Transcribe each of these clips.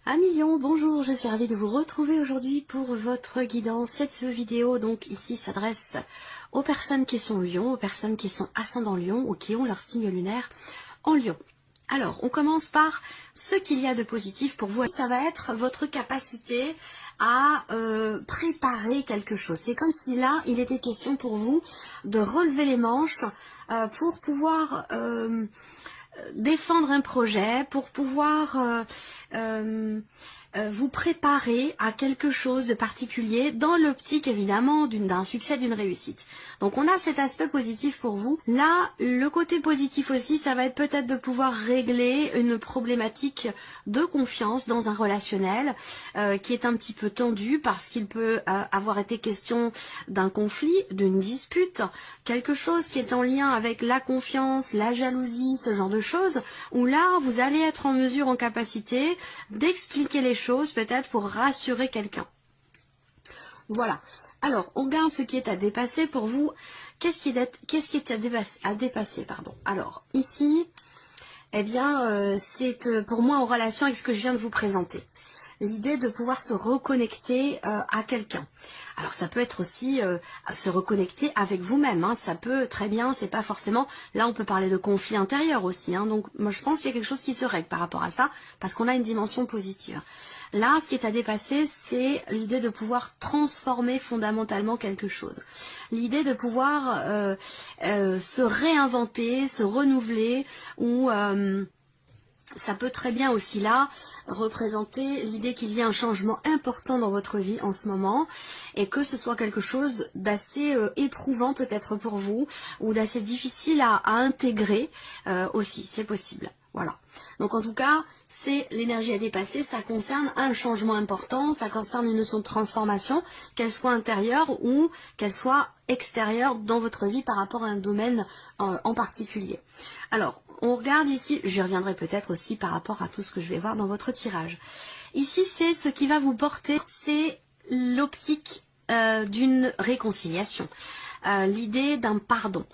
Un million, bonjour, je suis ravie de vous retrouver aujourd'hui pour votre guidance. Cette vidéo, donc ici, s'adresse aux personnes qui sont Lion, aux personnes qui sont ascendant Lion ou qui ont leur signe lunaire en Lion. Alors, on commence par ce qu'il y a de positif pour vous. Ça va être votre capacité à préparer quelque chose. C'est comme si là, il était question pour vous de relever les manches pour pouvoir défendre un projet, pour pouvoir vous préparer à quelque chose de particulier dans l'optique évidemment d'un succès, d'une réussite. Donc on a cet aspect positif pour vous. Là, le côté positif aussi, ça va être peut-être de pouvoir régler une problématique de confiance dans un relationnel qui est un petit peu tendu parce qu'il peut avoir été question d'un conflit, d'une dispute, quelque chose qui est en lien avec la confiance, la jalousie, ce genre de choses, où là, vous allez être en mesure, en capacité d'expliquer les choses, peut-être pour rassurer quelqu'un. Voilà. Alors, on garde ce qui est à dépasser pour vous. Qu'est-ce qui est à dépasser, pardon. Alors, ici, eh bien, c'est pour moi en relation avec ce que je viens de vous présenter. L'idée de pouvoir se reconnecter à quelqu'un. Alors ça peut être aussi se reconnecter avec vous-même, hein. Ça peut très bien, c'est pas forcément, là on peut parler de conflit intérieur aussi, hein. Donc moi je pense qu'il y a quelque chose qui se règle par rapport à ça, parce qu'on a une dimension positive. Là, ce qui est à dépasser, c'est l'idée de pouvoir transformer fondamentalement quelque chose. L'idée de pouvoir se réinventer, se renouveler, ou ça peut très bien aussi là représenter l'idée qu'il y a un changement important dans votre vie en ce moment et que ce soit quelque chose d'assez éprouvant peut-être pour vous ou d'assez difficile à intégrer aussi, c'est possible. Voilà. Donc en tout cas, c'est l'énergie à dépasser, ça concerne un changement important, ça concerne une notion de transformation, qu'elle soit intérieure ou qu'elle soit extérieure dans votre vie par rapport à un domaine en particulier. Alors, on regarde ici, j'y reviendrai peut-être aussi par rapport à tout ce que je vais voir dans votre tirage. Ici, c'est ce qui va vous porter, c'est l'optique d'une réconciliation, l'idée d'un pardon,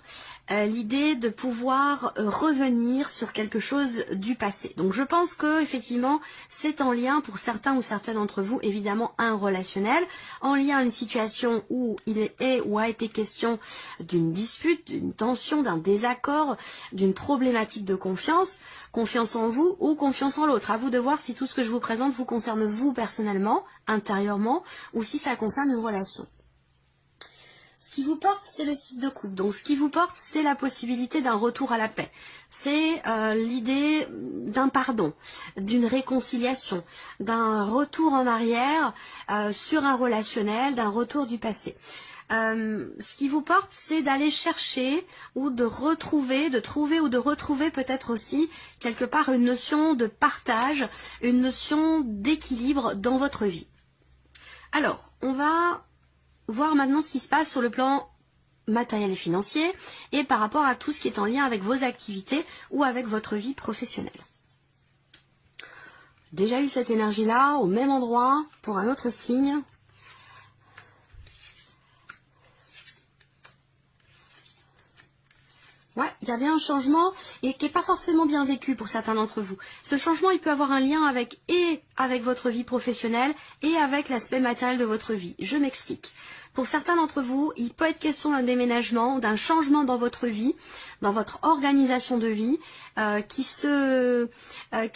l'idée de pouvoir revenir sur quelque chose du passé. Donc je pense que effectivement c'est en lien pour certains ou certaines d'entre vous évidemment un relationnel, en lien à une situation où il est ou a été question d'une dispute, d'une tension, d'un désaccord, d'une problématique de confiance, confiance en vous ou confiance en l'autre. À vous de voir si tout ce que je vous présente vous concerne vous personnellement, intérieurement, ou si ça concerne une relation. Ce qui vous porte, c'est le 6 de coupe. Donc, ce qui vous porte, c'est la possibilité d'un retour à la paix. C'est l'idée d'un pardon, d'une réconciliation, d'un retour en arrière sur un relationnel, d'un retour du passé. Ce qui vous porte, c'est d'aller chercher ou de retrouver, de trouver ou de retrouver peut-être aussi quelque part une notion de partage, une notion d'équilibre dans votre vie. Alors, on va voir maintenant ce qui se passe sur le plan matériel et financier et par rapport à tout ce qui est en lien avec vos activités ou avec votre vie professionnelle. Déjà eu cette énergie-là au même endroit pour un autre signe. Ouais, il y a bien un changement et qui n'est pas forcément bien vécu pour certains d'entre vous. Ce changement, il peut avoir un lien avec votre vie professionnelle et avec l'aspect matériel de votre vie. Je m'explique. Pour certains d'entre vous, il peut être question d'un déménagement, d'un changement dans votre vie, dans votre organisation de vie, qui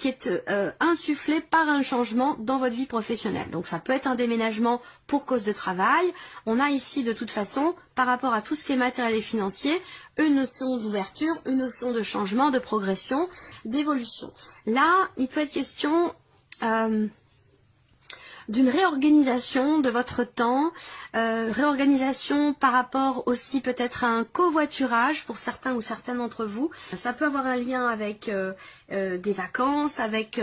est insufflé par un changement dans votre vie professionnelle. Donc ça peut être un déménagement pour cause de travail. On a ici de toute façon, par rapport à tout ce qui est matériel et financier, une notion d'ouverture, une notion de changement, de progression, d'évolution. Là, il peut être question d'une réorganisation de votre temps, réorganisation par rapport aussi peut-être à un covoiturage pour certains ou certaines d'entre vous. Ça peut avoir un lien avec des vacances, avec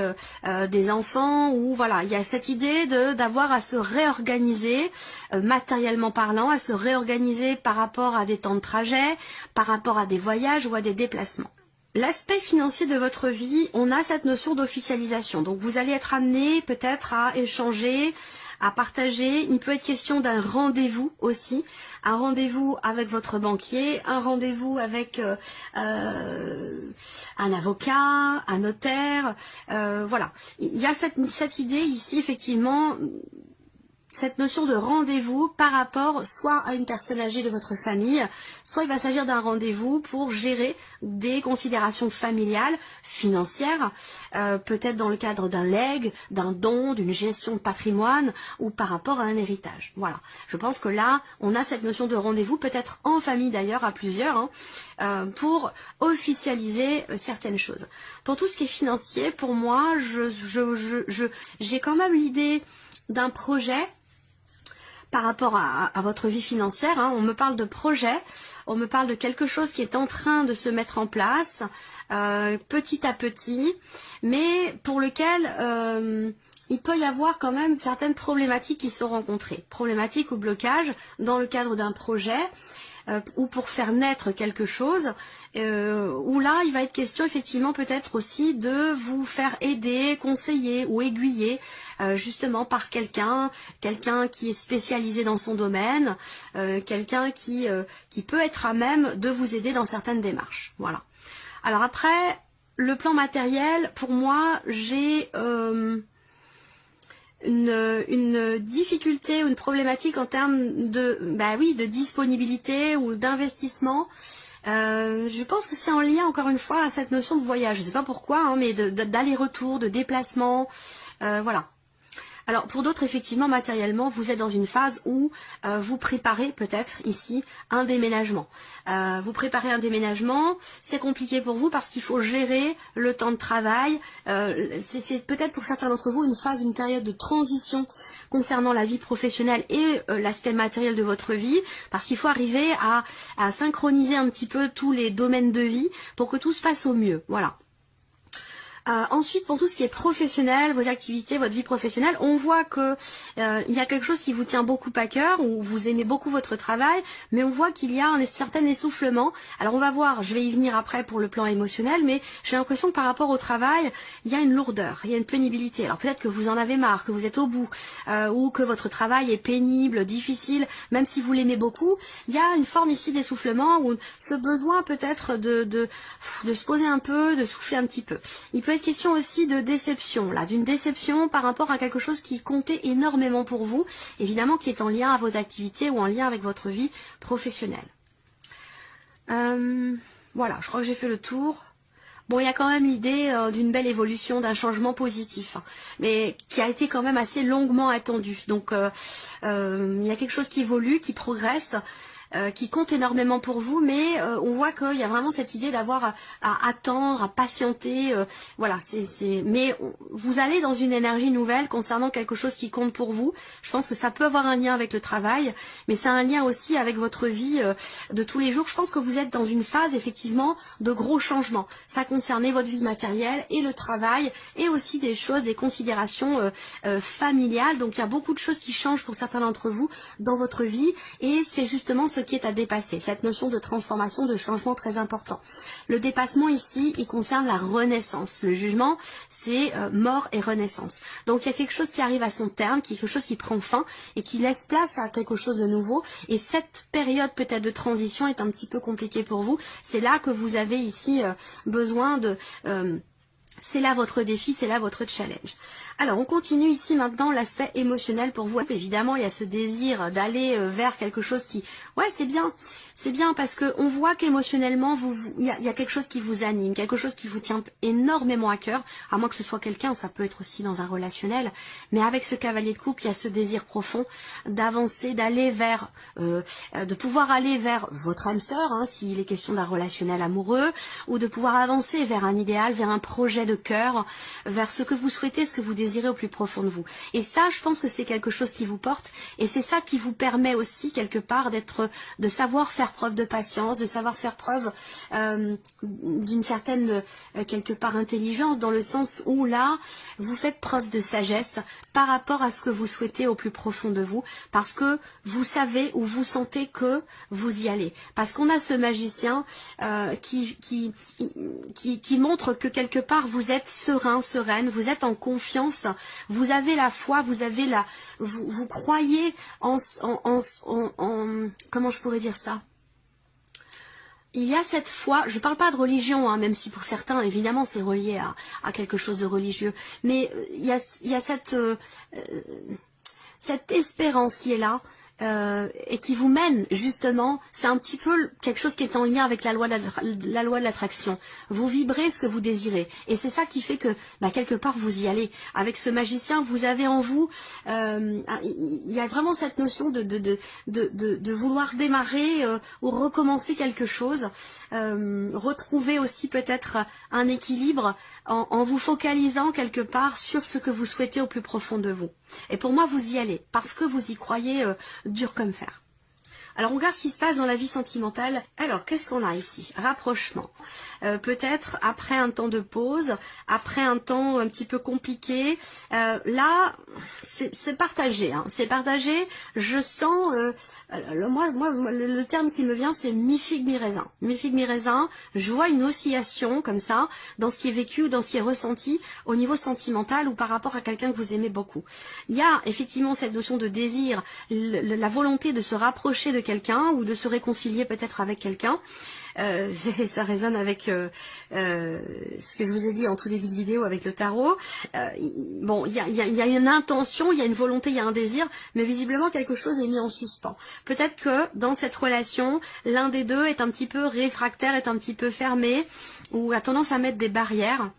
des enfants, ou voilà, il y a cette idée d'avoir à se réorganiser matériellement parlant, à se réorganiser par rapport à des temps de trajet, par rapport à des voyages ou à des déplacements. L'aspect financier de votre vie, on a cette notion d'officialisation. Donc vous allez être amené peut-être à échanger à partager. Il peut être question d'un rendez-vous aussi, un rendez-vous avec votre banquier, un rendez-vous avec un avocat, un notaire, voilà. Il y a cette idée ici, effectivement, cette notion de rendez-vous par rapport soit à une personne âgée de votre famille, soit il va s'agir d'un rendez-vous pour gérer des considérations familiales, financières, peut-être dans le cadre d'un legs, d'un don, d'une gestion de patrimoine ou par rapport à un héritage. Voilà. Je pense que là, on a cette notion de rendez-vous, peut-être en famille d'ailleurs, à plusieurs, pour officialiser certaines choses. Pour tout ce qui est financier, pour moi, j'ai quand même l'idée d'un projet par rapport à votre vie financière, on me parle de projet, on me parle de quelque chose qui est en train de se mettre en place petit à petit, mais pour lequel il peut y avoir quand même certaines problématiques qui sont rencontrées, problématiques ou blocages dans le cadre d'un projet ou pour faire naître quelque chose, où là il va être question effectivement peut-être aussi de vous faire aider, conseiller ou aiguiller justement par quelqu'un qui est spécialisé dans son domaine, quelqu'un qui peut être à même de vous aider dans certaines démarches. Voilà. Alors après, le plan matériel, pour moi, j'ai une difficulté ou une problématique en termes de disponibilité ou d'investissement. Je pense que c'est en lien encore une fois à cette notion de voyage. Je ne sais pas pourquoi, mais d'aller-retour, de déplacement, voilà. Alors pour d'autres, effectivement, matériellement, vous êtes dans une phase où vous préparez peut-être ici un déménagement. Vous préparez un déménagement, c'est compliqué pour vous parce qu'il faut gérer le temps de travail. C'est peut-être pour certains d'entre vous une période de transition concernant la vie professionnelle et l'aspect matériel de votre vie, parce qu'il faut arriver à synchroniser un petit peu tous les domaines de vie pour que tout se passe au mieux. Voilà. Ensuite, pour tout ce qui est professionnel, vos activités, votre vie professionnelle, on voit que il y a quelque chose qui vous tient beaucoup à cœur, ou vous aimez beaucoup votre travail, mais on voit qu'il y a un certain essoufflement. Alors on va voir, je vais y venir après pour le plan émotionnel, mais j'ai l'impression que par rapport au travail, il y a une lourdeur, il y a une pénibilité. Alors peut-être que vous en avez marre, que vous êtes au bout, ou que votre travail est pénible, difficile, même si vous l'aimez beaucoup, il y a une forme ici d'essoufflement, ou ce besoin peut-être de se poser un peu, de souffler un petit peu. Il peut être question aussi de déception, là, d'une déception par rapport à quelque chose qui comptait énormément pour vous, évidemment qui est en lien avec vos activités ou en lien avec votre vie professionnelle. Voilà, je crois que j'ai fait le tour. Bon, il y a quand même l'idée d'une belle évolution, d'un changement positif, mais qui a été quand même assez longuement attendu. Donc, il y a quelque chose qui évolue, qui progresse, qui compte énormément pour vous, mais on voit qu'il y a vraiment cette idée d'avoir à attendre, à patienter, voilà, mais vous allez dans une énergie nouvelle concernant quelque chose qui compte pour vous. Je pense que ça peut avoir un lien avec le travail, mais ça a un lien aussi avec votre vie de tous les jours. Je pense que vous êtes dans une phase effectivement de gros changements. Ça concernait votre vie matérielle et le travail, et aussi des choses, des considérations familiales. Donc il y a beaucoup de choses qui changent pour certains d'entre vous dans votre vie, et c'est justement ce qui est à dépasser, cette notion de transformation, de changement très important. Le dépassement ici, il concerne la renaissance. Le jugement, c'est mort et renaissance. Donc il y a quelque chose qui arrive à son terme, quelque chose qui prend fin et qui laisse place à quelque chose de nouveau. Et cette période peut-être de transition est un petit peu compliquée pour vous. C'est là que vous avez ici besoin de... c'est là votre défi, c'est là votre challenge. Alors, on continue ici maintenant l'aspect émotionnel pour vous. Évidemment, il y a ce désir d'aller vers quelque chose qui... Ouais, c'est bien parce que on voit qu'émotionnellement, il y a quelque chose qui vous anime, quelque chose qui vous tient énormément à cœur, à moins que ce soit quelqu'un, ça peut être aussi dans un relationnel, mais avec ce cavalier de coupe, il y a ce désir profond d'avancer, d'aller vers... de pouvoir aller vers votre âme sœur, s'il est question d'un relationnel amoureux, ou de pouvoir avancer vers un idéal, vers un projet de cœur, vers ce que vous souhaitez, ce que vous désirez au plus profond de vous. Et ça, je pense que c'est quelque chose qui vous porte, et c'est ça qui vous permet aussi quelque part de savoir faire preuve de patience, de savoir faire preuve d'une certaine quelque part intelligence, dans le sens où là, vous faites preuve de sagesse par rapport à ce que vous souhaitez au plus profond de vous, parce que vous savez ou vous sentez que vous y allez. Parce qu'on a ce magicien qui montre que quelque part vous êtes serein, sereine, vous êtes en confiance confiance, vous avez la foi, vous avez vous croyez en comment je pourrais dire ça? Il y a cette foi, je parle pas de religion, hein, même si pour certains, évidemment, c'est relié à quelque chose de religieux, mais il y a cette espérance qui est là, et qui vous mène justement, c'est un petit peu quelque chose qui est en lien avec la loi de l'attraction. Vous vibrez ce que vous désirez, et c'est ça qui fait que quelque part vous y allez. Avec ce magicien, vous avez en vous, il y a vraiment cette notion de vouloir démarrer ou recommencer quelque chose, retrouver aussi peut-être un équilibre en vous focalisant quelque part sur ce que vous souhaitez au plus profond de vous. Et pour moi, vous y allez, parce que vous y croyez dur comme fer. Alors on regarde ce qui se passe dans la vie sentimentale. Alors qu'est-ce qu'on a ici? Rapprochement. Peut-être après un temps de pause, après un temps un petit peu compliqué. Là, c'est partagé. Hein. C'est partagé. Je sens... le terme qui me vient, c'est mi-figue, mi-raisin. Mi-figue, mi-raisin, je vois une oscillation comme ça, dans ce qui est vécu ou dans ce qui est ressenti au niveau sentimental ou par rapport à quelqu'un que vous aimez beaucoup. Il y a effectivement cette notion de désir, la volonté de se rapprocher de quelqu'un ou de se réconcilier peut-être avec quelqu'un. Ça résonne avec ce que je vous ai dit en tout début de vidéo avec le tarot. Bon, il y a une intention, il y a une volonté, il y a un désir, mais visiblement quelque chose est mis en suspens. Peut-être que dans cette relation, l'un des deux est un petit peu réfractaire, est un petit peu fermé, ou a tendance à mettre des barrières.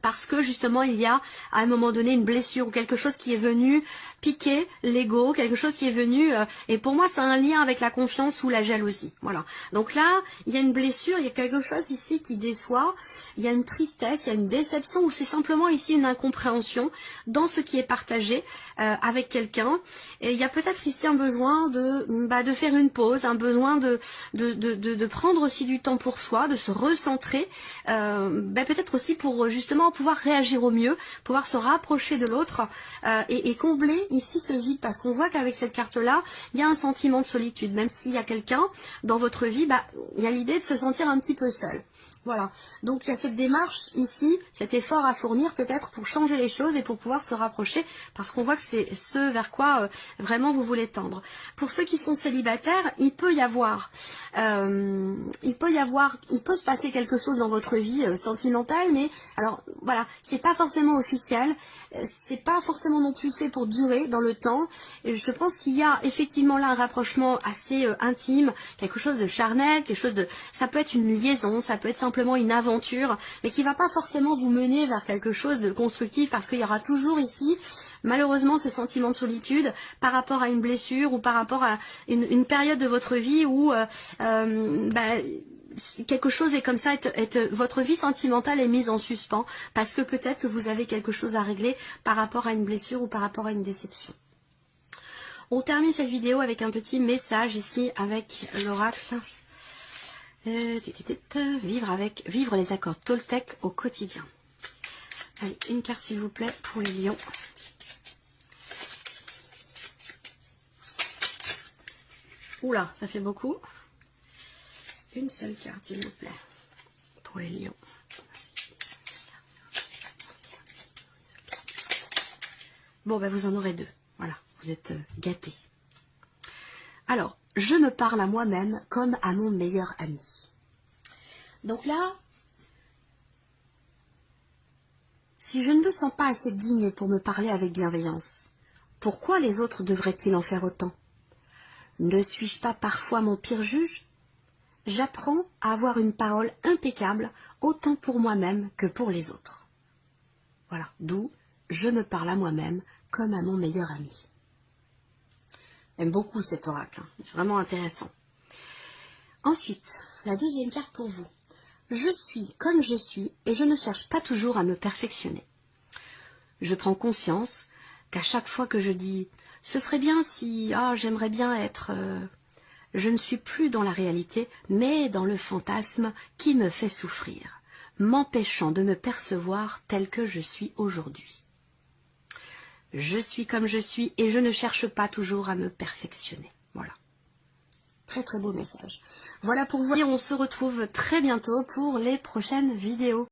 Parce que justement il y a à un moment donné une blessure ou quelque chose qui est venu piquer l'ego, quelque chose qui est venu et pour moi c'est un lien avec la confiance ou la jalousie. Voilà. Donc là il y a une blessure, il y a quelque chose ici qui déçoit, il y a une tristesse, il y a une déception ou c'est simplement ici une incompréhension dans ce qui est partagé avec quelqu'un. Et il y a peut-être ici un besoin de faire une pause, un besoin de prendre aussi du temps pour soi, de se recentrer, peut-être aussi pour justement pouvoir réagir au mieux, pouvoir se rapprocher de l'autre et combler ici ce vide, parce qu'on voit qu'avec cette carte-là, il y a un sentiment de solitude, même s'il y a quelqu'un dans votre vie, il y a l'idée de se sentir un petit peu seul. Voilà, donc il y a cette démarche ici, cet effort à fournir peut-être pour changer les choses et pour pouvoir se rapprocher, parce qu'on voit que c'est ce vers quoi vraiment vous voulez tendre. Pour ceux qui sont célibataires, il peut se passer quelque chose dans votre vie sentimentale, mais alors voilà, c'est pas forcément officiel, c'est pas forcément non plus fait pour durer dans le temps. Et je pense qu'il y a effectivement là un rapprochement assez intime, quelque chose de charnel, quelque chose de, ça peut être une liaison, ça peut être simplement une aventure, mais qui va pas forcément vous mener vers quelque chose de constructif, parce qu'il y aura toujours ici malheureusement ce sentiment de solitude par rapport à une blessure ou par rapport à une période de votre vie où quelque chose est comme ça, votre vie sentimentale est mise en suspens parce que peut-être que vous avez quelque chose à régler par rapport à une blessure ou par rapport à une déception. On termine cette vidéo avec un petit message ici avec l'oracle. Vivre les accords Toltec au quotidien. Allez, une carte s'il vous plaît pour les lions. Oula, ça fait beaucoup. Une seule carte s'il vous plaît pour les lions. Bon, vous en aurez deux. Voilà, vous êtes gâtés. Alors, je me parle à moi-même comme à mon meilleur ami. Donc là, si je ne me sens pas assez digne pour me parler avec bienveillance, pourquoi les autres devraient-ils en faire autant? Ne suis-je pas parfois mon pire juge? J'apprends à avoir une parole impeccable, autant pour moi-même que pour les autres. Voilà, d'où je me parle à moi-même comme à mon meilleur ami. J'aime beaucoup cet oracle, hein. C'est vraiment intéressant. Ensuite, la deuxième carte pour vous. Je suis comme je suis et je ne cherche pas toujours à me perfectionner. Je prends conscience qu'à chaque fois que je dis « ce serait bien si, j'aimerais bien être… je ne suis plus dans la réalité, mais dans le fantasme qui me fait souffrir, m'empêchant de me percevoir tel que je suis aujourd'hui. Je suis comme je suis et je ne cherche pas toujours à me perfectionner. » Voilà. Très très beau message. Voilà pour vous. Et on se retrouve très bientôt pour les prochaines vidéos.